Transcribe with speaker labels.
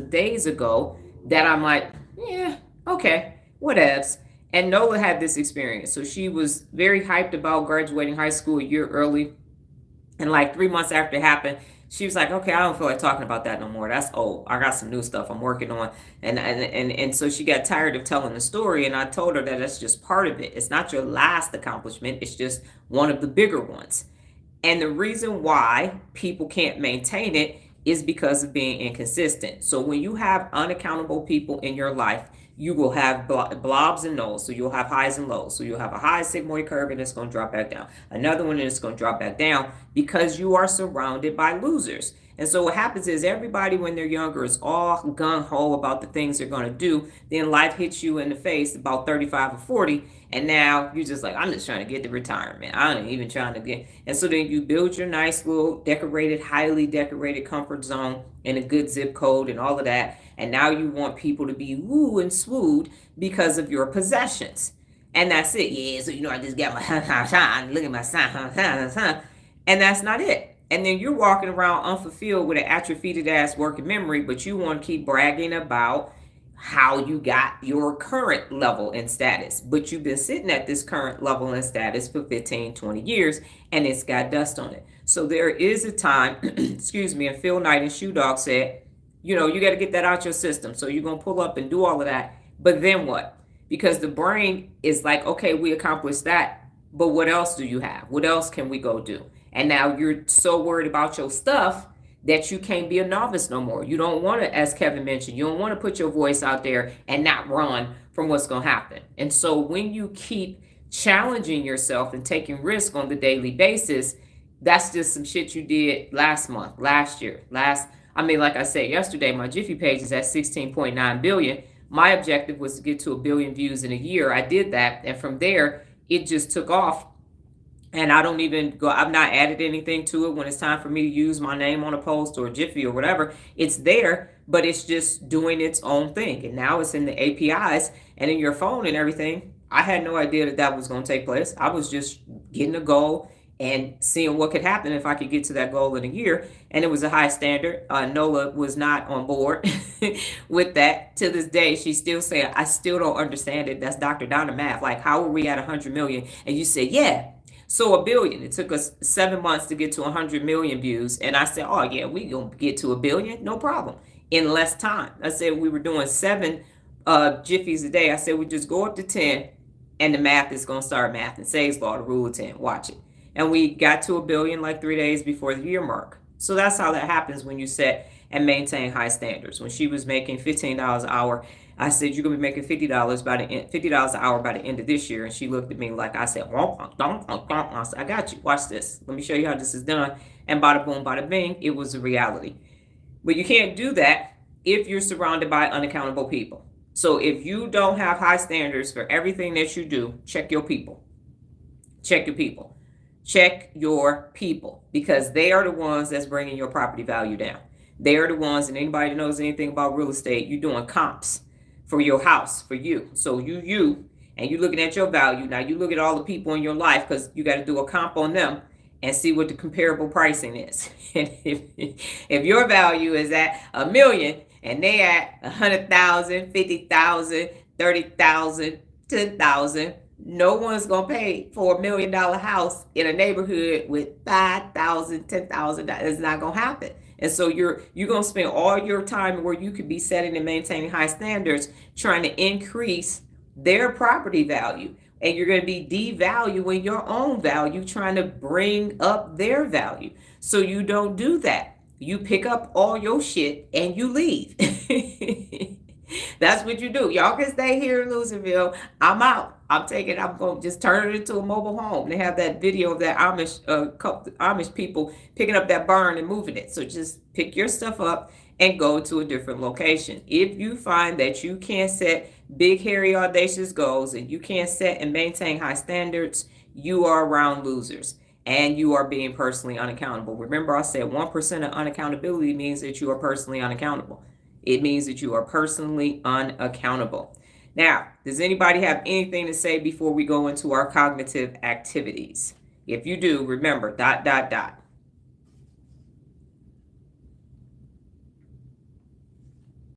Speaker 1: of days ago that I'm like, yeah, okay, whatevs. And Nola had this experience. So she was very hyped about graduating high school a year early. And like 3 months after it happened, she was like, okay, I don't feel like talking about that no more. That's old. I got some new stuff I'm working on. And so she got tired of telling the story. And I told her that that's just part of it. It's not your last accomplishment. It's just one of the bigger ones. And the reason why people can't maintain it is because of being inconsistent. So when you have unaccountable people in your life, you will have blobs and nulls. So you'll have highs and lows. So you'll have a high sigmoid curve and it's going to drop back down. Another one and it's going to drop back down because you are surrounded by losers. And so what happens is everybody when they're younger is all gung-ho about the things they're going to do. Then life hits you in the face about 35 or 40. And now you're just like, I'm just trying to get to retirement. I ain't even trying to get. And so then you build your nice little decorated, highly decorated comfort zone in a good zip code and all of that. And now you want people to be woo and swooed because of your possessions. And that's it. Yeah, so I just got my look at my sign. And that's not it. And then you're walking around unfulfilled with an atrophied ass working memory, but you want to keep bragging about how you got your current level and status. But you've been sitting at this current level and status for 15, 20 years, and it's got dust on it. So there is a time, excuse me, and Phil Knight and Shoe Dog said, you got to get that out your system. So you're going to pull up and do all of that. But then what? Because the brain is like, okay, we accomplished that, but what else do you have? What else can we go do? And now you're so worried about your stuff that you can't be a novice no more. You don't want to, as Kevin mentioned, you don't want to put your voice out there and not run from what's going to happen. And so when you keep challenging yourself and taking risk on the daily basis, that's just some shit you did last month, last year, like I said yesterday, my Jiffy page is at 16.9 billion. My objective was to get to 1 billion views in a year. I did that. And from there, it just took off. And I don't even go, I've not added anything to it when it's time for me to use my name on a post or a Jiffy or whatever. It's there, but it's just doing its own thing. And now it's in the APIs and in your phone and everything. I had no idea that was going to take place. I was just getting a goal and seeing what could happen if I could get to that goal in a year. And it was a high standard. Nola was not on board with that. To this day, she's still saying, I still don't understand it. That's Dr. Donna math. Like, how are we at 100 million? And you say, yeah. So 1 billion, it took us 7 months to get to 100 million views. And I said, oh yeah, we gonna get to 1 billion, no problem, in less time. I said we were doing 7 Jiffies a day. I said we just go up to 10 and the math is gonna start math. And Say's law, the rule of 10, watch it. And we got to 1 billion like 3 days before the year mark. So that's how that happens when you set and maintain high standards. When she was making $15 an hour, I said, you're going to be making $50 by the end, $50 an hour by the end of this year. And she looked at me like I said, I said, I got you. Watch this. Let me show you how this is done. And bada boom, bada bing, it was a reality. But you can't do that if you're surrounded by unaccountable people. So if you don't have high standards for everything that you do, check your people. Check your people. Check your people, because they are the ones that's bringing your property value down. They are the ones, and anybody that knows anything about real estate, you're doing comps for your house, for you. So and you're looking at your value. Now you look at all the people in your life, because you got to do a comp on them and see what the comparable pricing is. And if your value is at 1 million and they at 100,000, 50,000, 30,000, 10,000, no one's gonna pay for $1 million house in a neighborhood with 5,000, 10,000. It's not gonna happen. And so you're gonna spend all your time where you could be setting and maintaining high standards, trying to increase their property value, and you're gonna be devaluing your own value, trying to bring up their value. So you don't do that. You pick up all your shit and you leave. That's what you do. Y'all can stay here in Louisville. I'm out. I'm going to just turn it into a mobile home. They have that video of that Amish people picking up that barn and moving it. So just pick your stuff up and go to a different location. If you find that you can't set big, hairy, audacious goals and you can't set and maintain high standards, you are around losers and you are being personally unaccountable. Remember, I said 1% of unaccountability means that you are personally unaccountable. It means that you are personally unaccountable. Now, does anybody have anything to say before we go into our cognitive activities? If you do, remember, ...